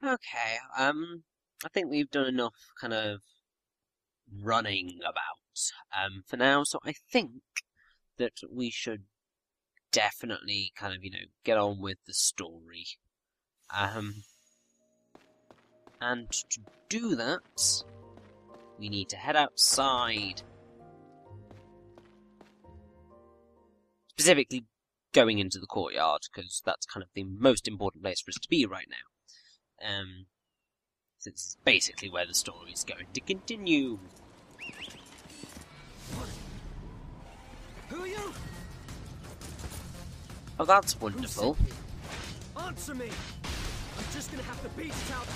Okay, I think we've done enough kind of running about for now, so I think that we should definitely kind of, get on with the story. And to do that, we need to head outside. Specifically, going into the courtyard, because that's kind of the most important place for us to be right now. Since it's basically where the story is going to continue. Who are you? Oh, that's wonderful. Answer me! I'm just gonna have to beat it out.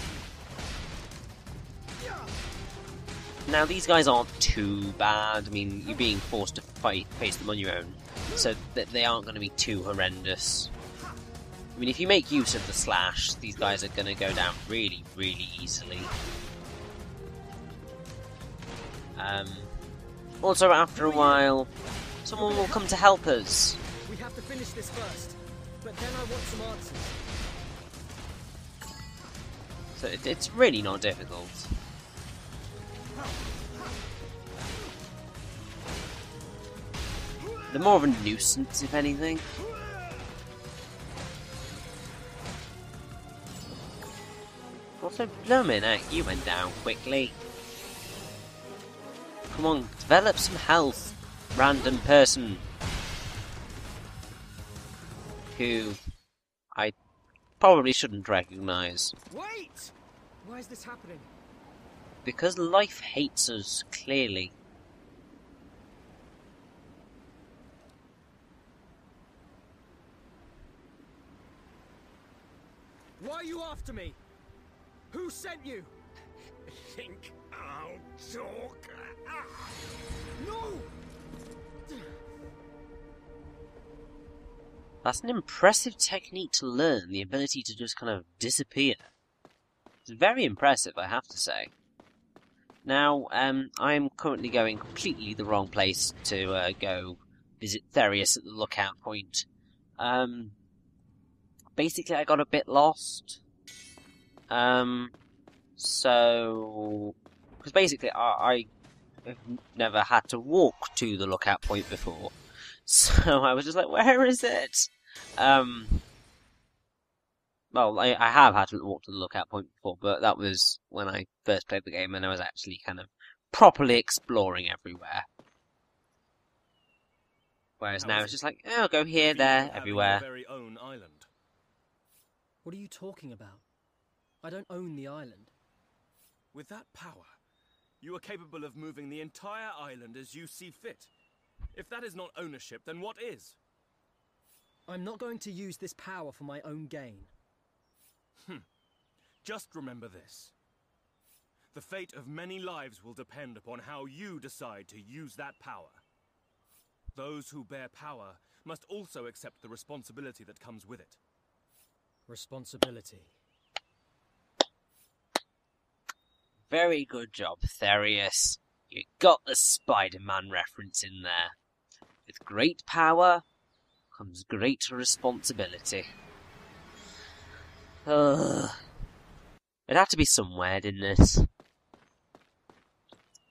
Now, these guys aren't too bad. I mean, you're being forced to face them on your own, so that they aren't going to be too horrendous. I mean, if you make use of the slash, these guys are going to go down really, really easily. Also, after a while, someone will come to help us. We have to finish this first, but then I want some answers. So it's really not difficult. They're more of a nuisance, if anything. Also, blooming heck, you went down quickly. Come on, develop some health, random person. Who I probably shouldn't recognise. Wait! Why is this happening? Because life hates us, clearly. Why are you after me? Who sent you? Think I'll talk? No! That's an impressive technique to learn, the ability to just kind of disappear. It's very impressive, I have to say. Now, I'm currently going completely the wrong place to go visit Therius at the lookout point. Basically, I got a bit lost. So... Because basically, I have never had to walk to the lookout point before. So I was just like, where is it? Well, I have had to walk to the lookout point before, but that was when I first played the game and I was actually kind of properly exploring everywhere. Whereas now it's just like, oh, go here, there, everywhere. Your very own island. What are you talking about? I don't own the island. With that power, you are capable of moving the entire island as you see fit. If that is not ownership, then what is? I'm not going to use this power for my own gain. Just remember this. The fate of many lives will depend upon how you decide to use that power. Those who bear power must also accept the responsibility that comes with it. Responsibility. Very good job, Therius. You got the Spider-Man reference in there. With great power comes great responsibility. Ugh. It had to be somewhere, didn't it?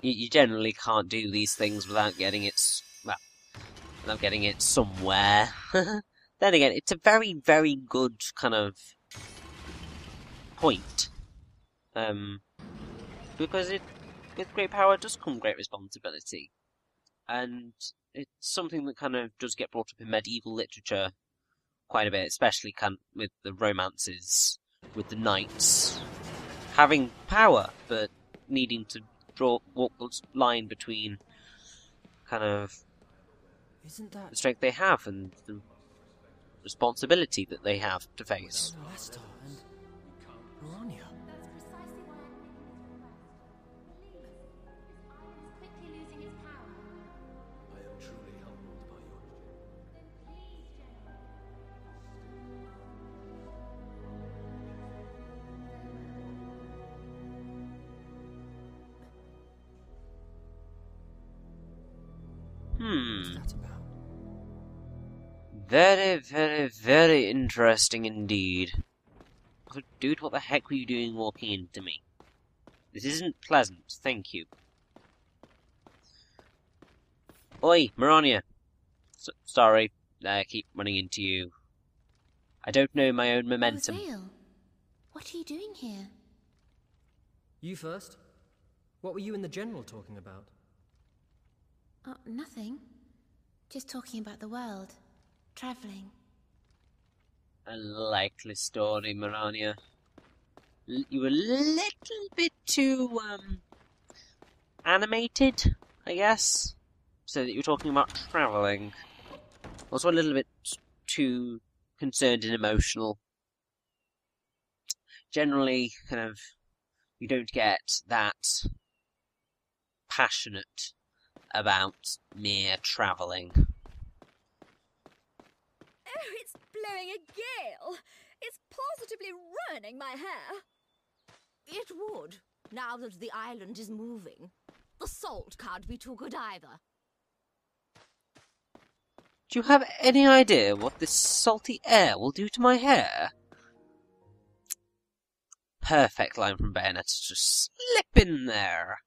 You generally can't do these things without getting it, without getting it somewhere. Then again, it's a very, very good kind of point. Because with great power does come great responsibility. And it's something that kind of does get brought up in medieval literature quite a bit, especially with the romances, with the knights having power, but needing to walk the line between kind of Isn't that the strength they have and the responsibility that they have to face. Lester and Mirania? What's that about? Very, very, very interesting indeed. So, dude, what the heck were you doing walking into me? This isn't pleasant, thank you. Oi, Mirania. Sorry, I keep running into you. I don't know my own momentum. Oh, Zael. What are you doing here? You first. What were you and the General talking about? Oh, nothing. Just talking about the world. Traveling. A likely story, Mirania. You were a little bit too, animated, I guess. So that you were talking about travelling. Also a little bit too concerned and emotional. Generally, you don't get that passionate about mere travelling. Oh, it's blowing a gale. It's positively ruining my hair. It would, now that the island is moving. The salt can't be too good either. Do you have any idea what this salty air will do to my hair? Perfect line from Bayonetta, just slip in there.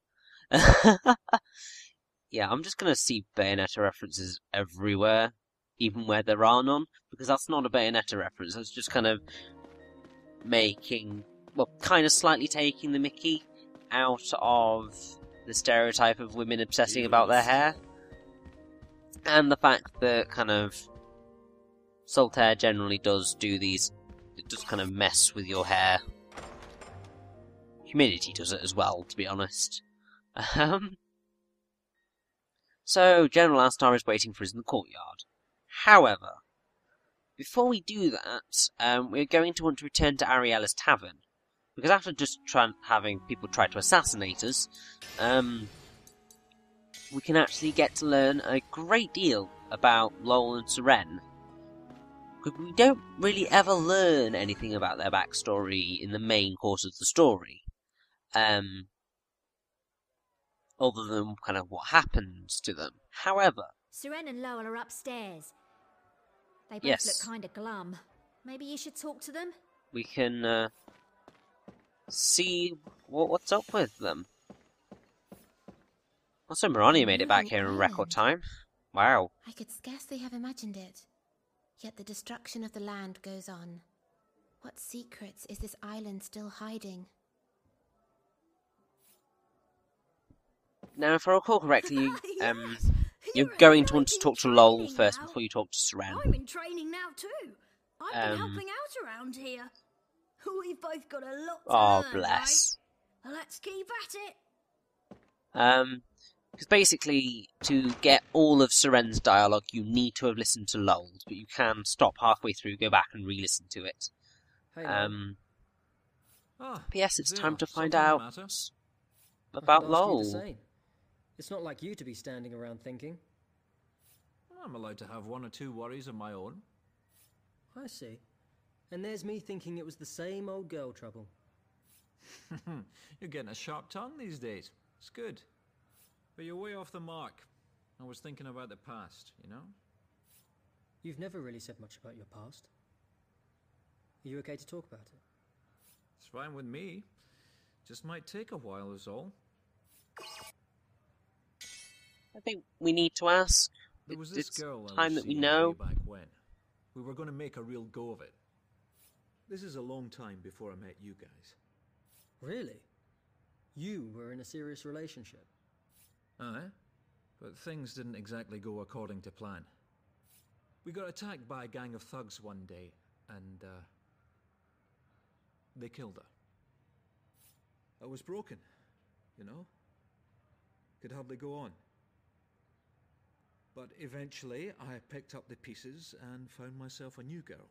Yeah, I'm just gonna see Bayonetta references everywhere, even where there are none, because that's not a Bayonetta reference, that's just kind of slightly taking the mickey out of the stereotype of women obsessing about their hair. And the fact that salt air generally does it does kind of mess with your hair. Humidity does it as well, to be honest. So, General Astar is waiting for us in the courtyard. However, before we do that, we're going to want to return to Ariella's tavern. Because after just having people try to assassinate us, we can actually get to learn a great deal about Lowell and Syrenne. Because we don't really ever learn anything about their backstory in the main course of the story. Other than what happens to them. However... Syrenne and Lowell are upstairs. They both Yes. look kind of glum. Maybe you should talk to them? We can, see what's up with them. Also, Mirania made it back here in record time. Wow. I could scarcely have imagined it. Yet the destruction of the land goes on. What secrets is this island still hiding? Now, if I recall correctly, you're going to want to talk to Lowell first before you talk to Syrenne. I'm in training now too. I've been helping out around here. We've both got a lot to learn, bless. Right? Let's keep at it. Because basically, to get all of Syrenne's dialogue, you need to have listened to Lowell's, but you can stop halfway through, go back and re-listen to it. Hey, But yes, it's time to find something out the about I'd ask you the Lowell. same. It's not like you to be standing around thinking. I'm allowed to have one or two worries of my own. I see. And there's me thinking it was the same old girl trouble. You're getting a sharp tongue these days. It's good. But you're way off the mark. I was thinking about the past, you know? You've never really said much about your past. Are you okay to talk about it? It's fine with me. Just might take a while is all. I think we need to ask. There was this It's girl I time was that we seeing know. way back when. We were going to make a real go of it. This is a long time before I met you guys. Really? You were in a serious relationship? Aye, but things didn't exactly go according to plan. We got attacked by a gang of thugs one day, and they killed her. I was broken, you know? Could hardly go on. But eventually, I picked up the pieces and found myself a new girl.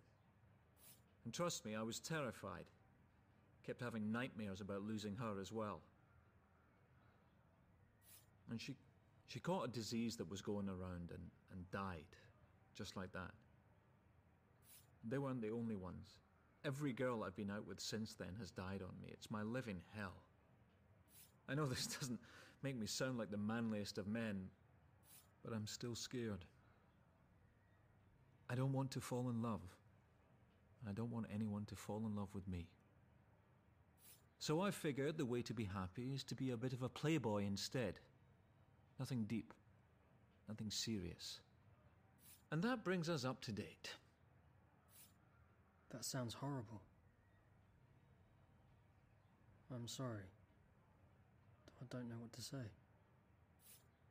And trust me, I was terrified. Kept having nightmares about losing her as well. And she caught a disease that was going around and died, just like that. They weren't the only ones. Every girl I've been out with since then has died on me. It's my living hell. I know this doesn't make me sound like the manliest of men, but I'm still scared. I don't want to fall in love. And I don't want anyone to fall in love with me. So I figured the way to be happy is to be a bit of a playboy instead. Nothing deep. Nothing serious. And that brings us up to date. That sounds horrible. I'm sorry. I don't know what to say.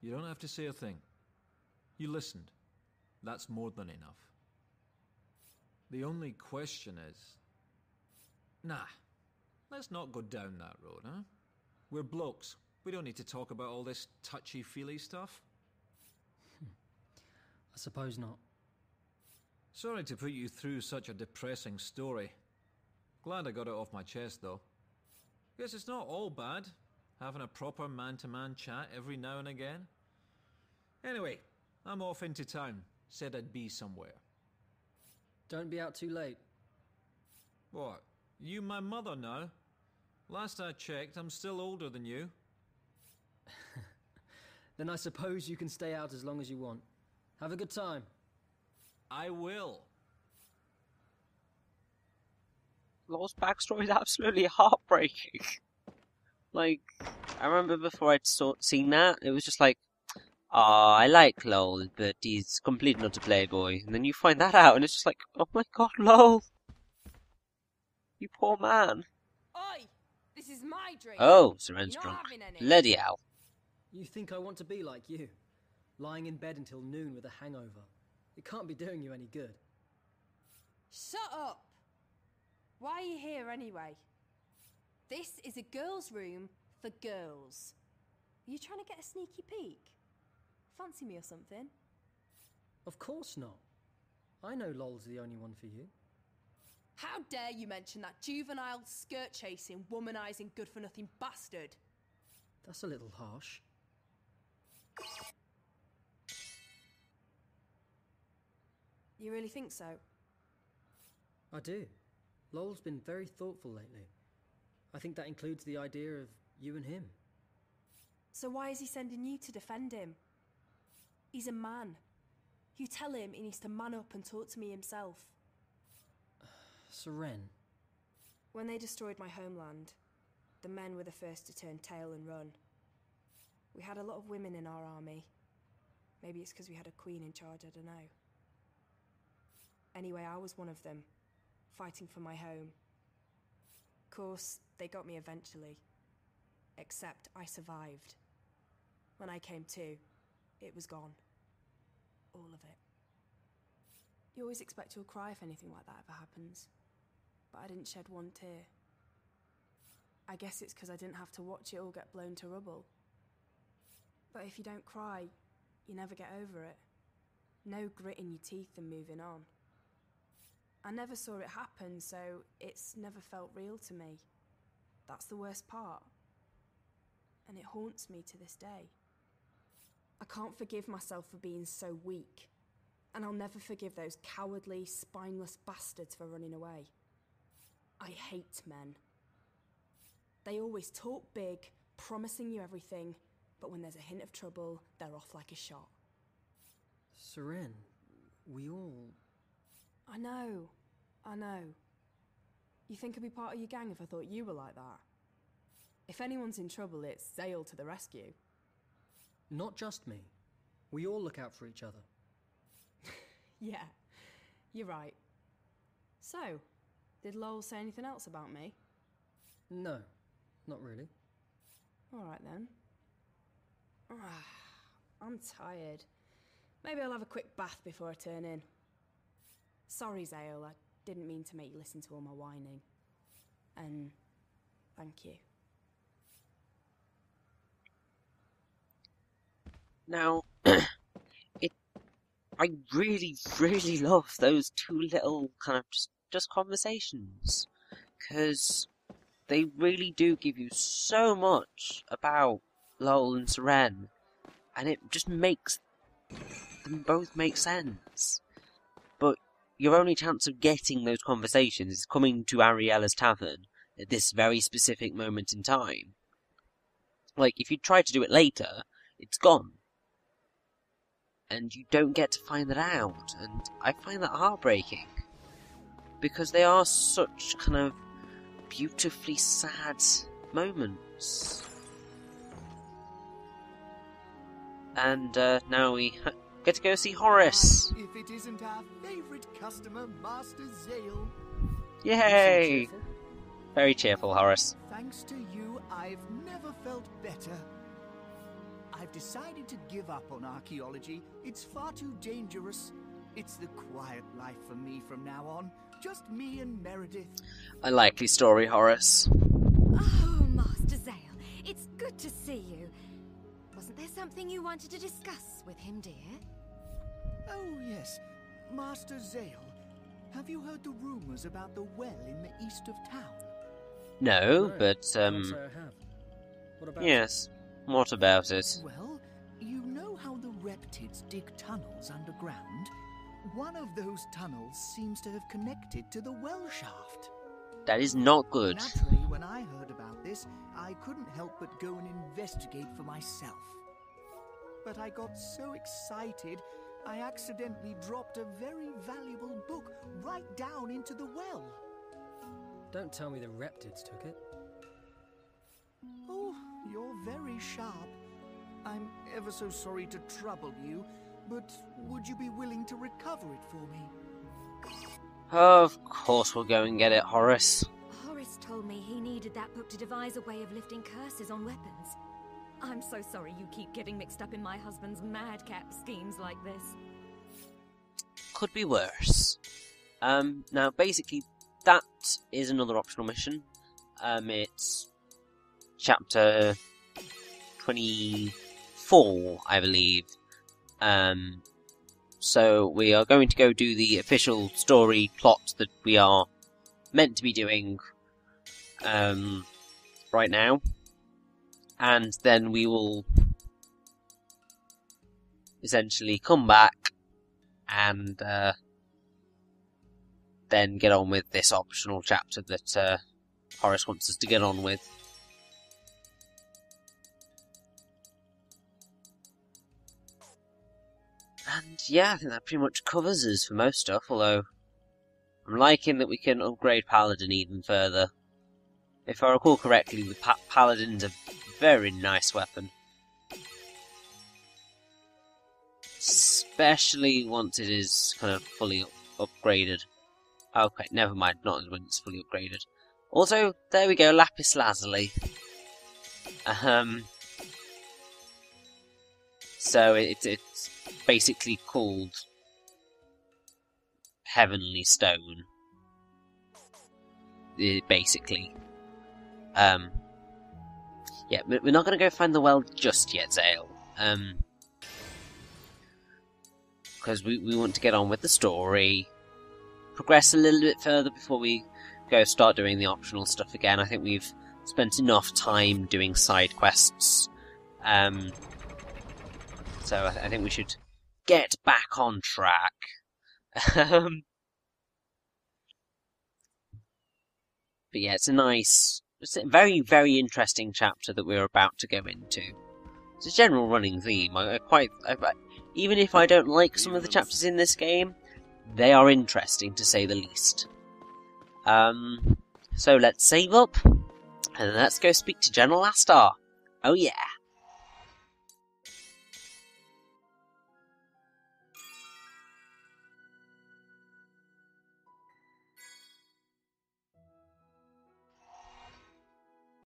You don't have to say a thing. You listened. That's more than enough. The only question is... Nah, let's not go down that road, huh? We're blokes. We don't need to talk about all this touchy-feely stuff. I suppose not. Sorry to put you through such a depressing story. Glad I got it off my chest, though. Guess it's not all bad, having a proper man-to-man chat every now and again. Anyway, I'm off into town. Said I'd be somewhere. Don't be out too late. What? You my mother now? Last I checked, I'm still older than you. Then I suppose you can stay out as long as you want. Have a good time. I will. Lowell's backstory is absolutely heartbreaking. Like, I remember before I'd seen that, it was just like, ah, I like Lowell, but he's completely not a playboy. And then you find that out, and it's just like, oh my god, Lowell! You poor man. Oi! This is my drink. Oh, Syrenne's You're drunk. not having any. Bloody hell. You think I want to be like you? Lying in bed until noon with a hangover. It can't be doing you any good. Shut up! Why are you here anyway? This is a girls' room for girls. Are you trying to get a sneaky peek? Fancy me or something? Of course not. I know Lol's the only one for you. How dare you mention that juvenile, skirt-chasing, womanising, good-for-nothing bastard? That's a little harsh. You really think so? I do. Lowell's been very thoughtful lately. I think that includes the idea of you and him. So why is he sending you to defend him? He's a man. You tell him he needs to man up and talk to me himself. Syrenne. When they destroyed my homeland, the men were the first to turn tail and run. We had a lot of women in our army. Maybe it's because we had a queen in charge, I don't know. Anyway, I was one of them, fighting for my home. Of course, they got me eventually. Except I survived. When I came to, it was gone. All of it. You always expect you'll cry if anything like that ever happens. But I didn't shed one tear. I guess it's because I didn't have to watch it all get blown to rubble. But if you don't cry, you never get over it. No grit in your teeth and moving on. I never saw it happen, so it's never felt real to me. That's the worst part. And it haunts me to this day. I can't forgive myself for being so weak. And I'll never forgive those cowardly, spineless bastards for running away. I hate men. They always talk big, promising you everything, but when there's a hint of trouble, they're off like a shot. Syrenne, we all... I know. You think I'd be part of your gang if I thought you were like that? If anyone's in trouble, it's Zael to the rescue. Not just me. We all look out for each other. Yeah, you're right. So, did Lowell say anything else about me? No, not really. All right then. I'm tired. Maybe I'll have a quick bath before I turn in. Sorry, Zael, I didn't mean to make you listen to all my whining. And thank you. Now, I really, really love those two little kind of just conversations, because they really do give you so much about Lowell and Syrenne, and it just makes them both make sense. But your only chance of getting those conversations is coming to Ariella's tavern at this very specific moment in time. Like, if you try to do it later, it's gone. And you don't get to find that out, and I find that heartbreaking. Because they are such kind of beautifully sad moments. And now we get to go see Horace. If it isn't our favourite customer, Master Zael. Yay! Very cheerful, Horace. Thanks to you, I've never felt better. I've decided to give up on archaeology. It's far too dangerous. It's the quiet life for me from now on. Just me and Meredith. A likely story, Horace. Oh, Master Zael, it's good to see you. Wasn't there something you wanted to discuss with him, dear? Oh, yes. Master Zael, have you heard the rumours about the well in the east of town? No, but, Can't say I have. What about yes. What about it? Well, you know how the reptids dig tunnels underground? One of those tunnels seems to have connected to the well shaft. That is not good. Naturally, when I heard about this, I couldn't help but go and investigate for myself. But I got so excited, I accidentally dropped a very valuable book right down into the well. Don't tell me the reptids took it. Oh, you're very sharp. I'm ever so sorry to trouble you, but would you be willing to recover it for me? Of course we'll go and get it, Horace. Horace told me he needed that book to devise a way of lifting curses on weapons. I'm so sorry you keep getting mixed up in my husband's madcap schemes like this. Could be worse. Now, basically, that is another optional mission. It's chapter 24, I believe. So we are going to go do the official story plot that we are meant to be doing right now. And then we will essentially come back and then get on with this optional chapter that Horace wants us to get on with. And yeah, I think that pretty much covers us for most stuff, although I'm liking that we can upgrade Paladin even further. If I recall correctly, the Paladin's a very nice weapon. Especially once it is kind of fully upgraded. Okay, never mind, not when it's fully upgraded. Also, there we go, Lapis Lazuli. So it's basically called Heavenly Stone. Basically. Yeah, we're not going to go find the well just yet, Zael. Because we want to get on with the story, progress a little bit further before we go start doing the optional stuff again. I think we've spent enough time doing side quests. So I think we should get back on track. But yeah, it's a very, very interesting chapter that we're about to go into. It's a general running theme. Even if I don't like some of the chapters in this game, they are interesting to say the least. So let's save up, and let's go speak to General Astar. Oh yeah.